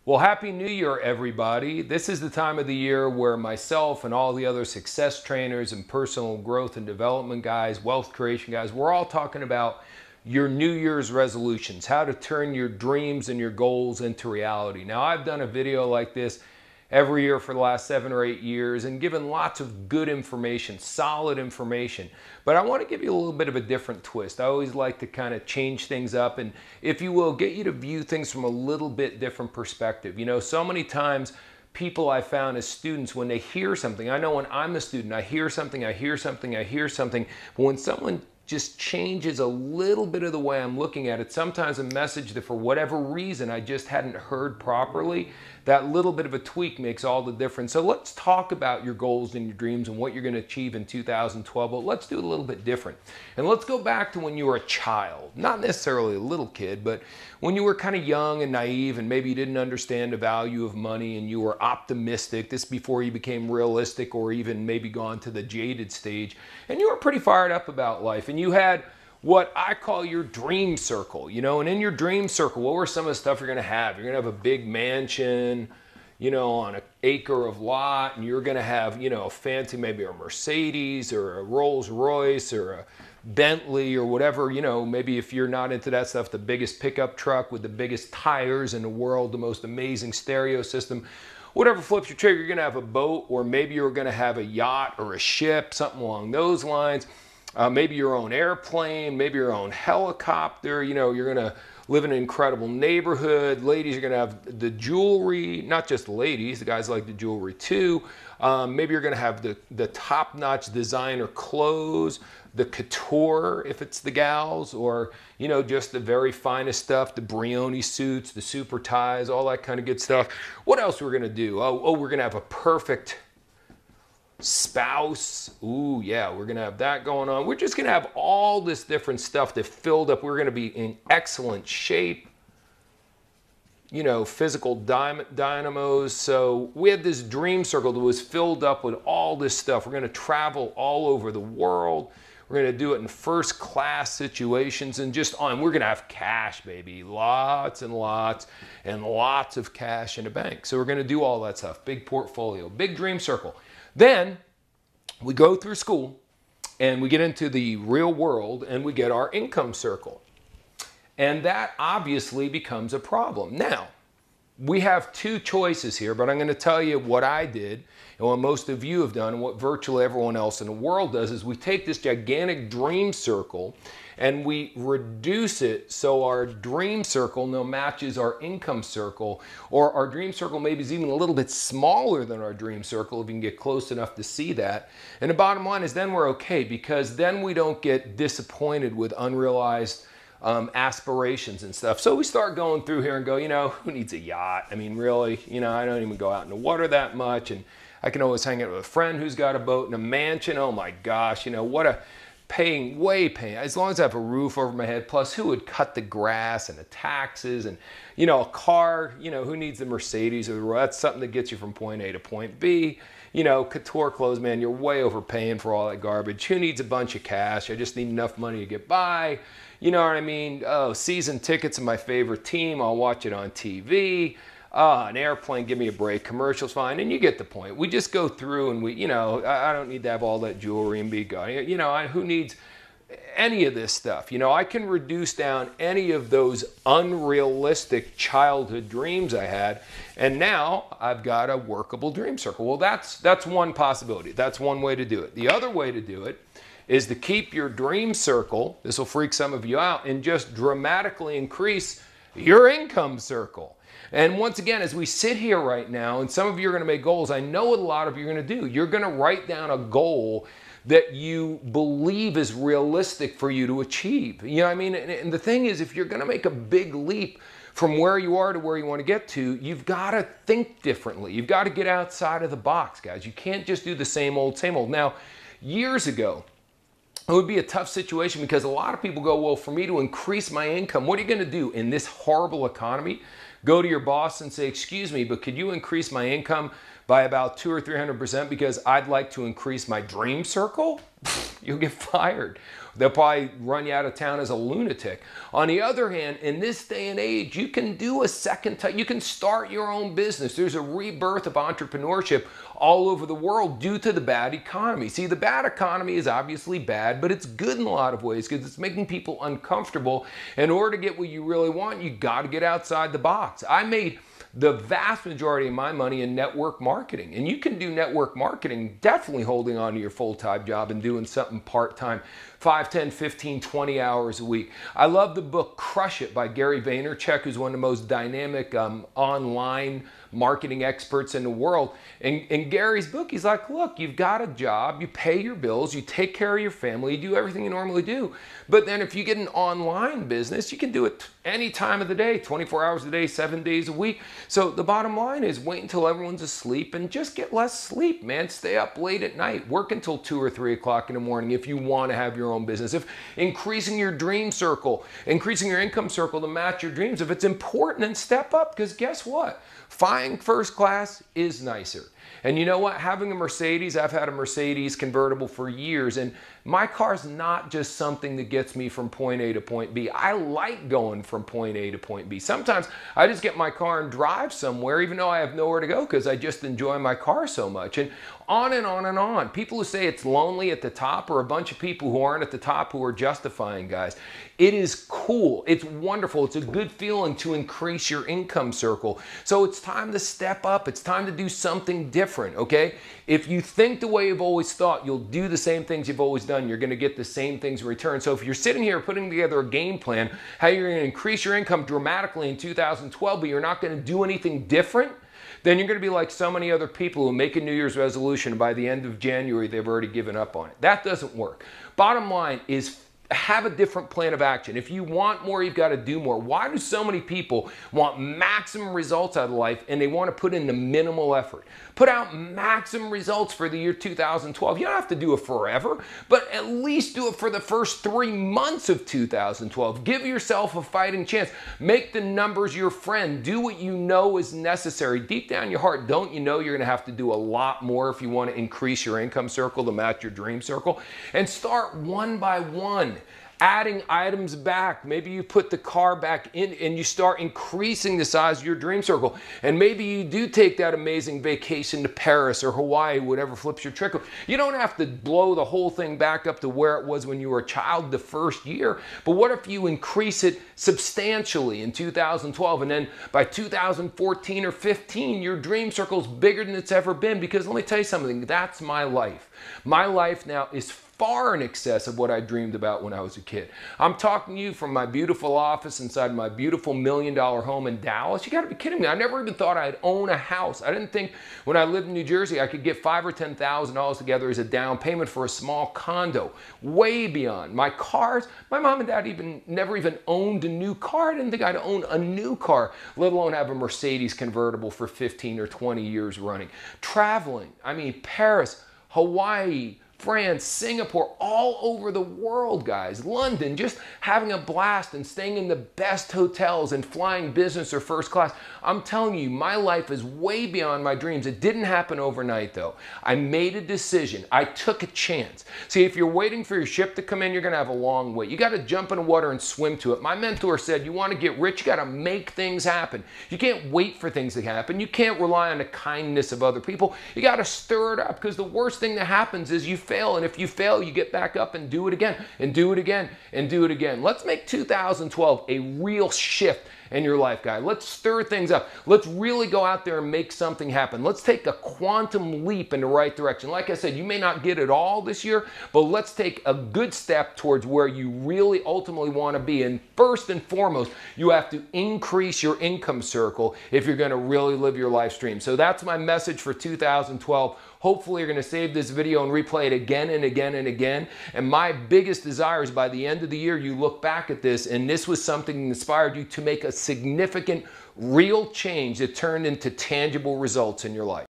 Well, Happy New Year, everybody. This is the time of the year where myself and all the other success trainers and personal growth and development guys, wealth creation guys, we're all talking about your New Year's resolutions, how to turn your dreams and your goals into reality. Now, I've done a video like this every year for the last 7 or 8 years and given lots of good information, solid information. But I want to give you a little bit of a different twist. I always like to kind of change things up and, if you will, get you to view things from a little bit different perspective. You know, so many times people I found as students, when they hear something, I know when I'm a student, I hear something, but when someone just changes a little bit of the way I'm looking at it, sometimes a message that for whatever reason I just hadn't heard properly, that little bit of a tweak makes all the difference. So let's talk about your goals and your dreams and what you're going to achieve in 2012, but let's do it a little bit different. And let's go back to when you were a child, not necessarily a little kid, but when you were kind of young and naive and maybe you didn't understand the value of money and you were optimistic, this before you became realistic or even maybe gone to the jaded stage, and you were pretty fired up about life and you had what I call your dream circle, you know, and in your dream circle, what were some of the stuff you're going to have? You're going to have a big mansion, you know, on an acre of lot, and you're going to have, you know, a fancy, maybe a Mercedes or a Rolls Royce or a Bentley or whatever, you know, maybe if you're not into that stuff, the biggest pickup truck with the biggest tires in the world, the most amazing stereo system. Whatever flips your trigger, you're going to have a boat, or maybe you're going to have a yacht or a ship, something along those lines. Maybe your own airplane, maybe your own helicopter. You know, you're going to live in an incredible neighborhood. Ladies, you're going to have the jewelry, not just ladies, the guys like the jewelry too. Maybe you're going to have the top-notch designer clothes, the couture if it's the gals, or, you know, just the very finest stuff, the Brioni suits, the super ties, all that kind of good stuff. What else we're going to do? Oh, we're going to have a perfect spouse. Ooh, yeah, we're going to have that going on. We're just going to have all this different stuff that filled up. We're going to be in excellent shape, you know, physical dynamos. So we had this dream circle that was filled up with all this stuff. We're going to travel all over the world. We're going to do it in first class situations and just on. We're going to have cash, baby. Lots and lots and lots of cash in the bank. So we're going to do all that stuff. Big portfolio, big dream circle. Then we go through school and we get into the real world and we get our income circle. And that obviously becomes a problem. Now, we have two choices here, but I'm going to tell you what I did and what most of you have done and what virtually everyone else in the world does is we take this gigantic dream circle and we reduce it so our dream circle now matches our income circle, or our dream circle maybe is even a little bit smaller than our dream circle if you can get close enough to see that. And the bottom line is then we're okay, because then we don't get disappointed with unrealized aspirations and stuff. So we start going through here and go, you know, who needs a yacht? I mean, really, you know, I don't even go out in the water that much, and I can always hang out with a friend who's got a boat and a mansion. Oh my gosh, you know, what a paying, as long as I have a roof over my head, plus who would cut the grass and the taxes and, you know, a car, you know, who needs the Mercedes or the Royal? That's something that gets you from point A to point B. You know, couture clothes, man, you're way overpaying for all that garbage. Who needs a bunch of cash? I just need enough money to get by. You know what I mean? Oh, season tickets to my favorite team. I'll watch it on TV. An airplane, give me a break. Commercials, fine. And you get the point. We just go through and we, you know, I don't need to have all that jewelry and be going. You know, who needs any of this stuff? You know, I can reduce down any of those unrealistic childhood dreams I had, and now I've got a workable dream circle. Well, that's one possibility. That's one way to do it. The other way to do it is to keep your dream circle, this will freak some of you out, and just dramatically increase your income circle. And once again, as we sit here right now, and some of you are going to make goals, I know what a lot of you are going to do. You're going to write down a goal that you believe is realistic for you to achieve. You know what I mean? And the thing is, if you're going to make a big leap from where you are to where you want to get to, you've got to think differently. You've got to get outside of the box, guys. You can't just do the same old, same old. Now, years ago, it would be a tough situation because a lot of people go, well, for me to increase my income, what are you going to do in this horrible economy? Go to your boss and say, excuse me, but could you increase my income by about 200 or 300% because I'd like to increase my dream circle, you'll get fired. They'll probably run you out of town as a lunatic. On the other hand, in this day and age, you can do a second time. You can start your own business. There's a rebirth of entrepreneurship all over the world due to the bad economy. See, the bad economy is obviously bad, but it's good in a lot of ways because it's making people uncomfortable. In order to get what you really want, you got to get outside the box. I made the vast majority of my money in network marketing. And you can do network marketing definitely holding on to your full-time job and doing something part-time, 5, 10, 15, 20 hours a week. I love the book Crush It by Gary Vaynerchuk, who's one of the most dynamic online marketing experts in the world. And in Gary's book, he's like, look, you've got a job, you pay your bills, you take care of your family, you do everything you normally do. But then if you get an online business, you can do it any time of the day, 24 hours a day, 7 days a week. So the bottom line is wait until everyone's asleep and just get less sleep, man. Stay up late at night. Work until 2 or 3 o'clock in the morning if you want to have your own business. If increasing your dream circle, increasing your income circle to match your dreams, if it's important, then step up, because guess what? Flying first class is nicer. And you know what? Having a Mercedes, I've had a Mercedes convertible for years, and my car's not just something that gets me from point A to point B. I like going from point A to point B. Sometimes I just get my car and drive somewhere, even though I have nowhere to go, because I just enjoy my car so much. And on and on and on. People who say it's lonely at the top are a bunch of people who aren't at the top who are justifying, guys. It is cool. It's wonderful. It's a good feeling to increase your income circle. So it's time to step up. It's time to do something different, okay? If you think the way you've always thought, you'll do the same things you've always done. You're going to get the same things in return. So if you're sitting here putting together a game plan, how you're going to increase your income dramatically in 2012, but you're not going to do anything different, then you're going to be like so many other people who make a New Year's resolution and by the end of January, they've already given up on it. That doesn't work. Bottom line is have a different plan of action. If you want more, you've got to do more. Why do so many people want maximum results out of life and they want to put in the minimal effort? Put out maximum results for the year 2012. You don't have to do it forever, but at least do it for the first 3 months of 2012. Give yourself a fighting chance. Make the numbers your friend. Do what you know is necessary. Deep down in your heart, don't you know you're going to have to do a lot more if you want to increase your income circle to match your dream circle? And start one by one. Adding items back. Maybe you put the car back in and you start increasing the size of your dream circle. And maybe you do take that amazing vacation to Paris or Hawaii, whatever flips your trickle. You don't have to blow the whole thing back up to where it was when you were a child the first year. But what if you increase it substantially in 2012, and then by 2014 or 15, your dream circle is bigger than it's ever been? Because let me tell you something, that's my life. My life now is far in excess of what I dreamed about when I was a kid. I'm talking to you from my beautiful office inside my beautiful $1 million home in Dallas. You gotta be kidding me. I never even thought I'd own a house. I didn't think when I lived in New Jersey I could get $5,000 or $10,000 together as a down payment for a small condo. Way beyond. My cars, my mom and dad never even owned a new car. I didn't think I'd own a new car, let alone have a Mercedes convertible for 15 or 20 years running. Traveling, I mean Paris, Hawaii, France, Singapore, all over the world, guys. London, just having a blast and staying in the best hotels and flying business or first class. I'm telling you, my life is way beyond my dreams. It didn't happen overnight, though. I made a decision. I took a chance. See, if you're waiting for your ship to come in, you're going to have a long wait. You got to jump in the water and swim to it. My mentor said, you want to get rich, you got to make things happen. You can't wait for things to happen. You can't rely on the kindness of other people. You got to stir it up, because the worst thing that happens is you fail, and if you fail, you get back up and do it again, and do it again, and do it again. Let's make 2012 a real shift in your life, guy. Let's stir things up. Let's really go out there and make something happen. Let's take a quantum leap in the right direction. Like I said, you may not get it all this year, but let's take a good step towards where you really ultimately want to be. And first and foremost, you have to increase your income circle if you're going to really live your life stream. So that's my message for 2012. Hopefully you're going to save this video and replay it again and again and again. And my biggest desire is by the end of the year, you look back at this and this was something that inspired you to make a significant, real change that turned into tangible results in your life.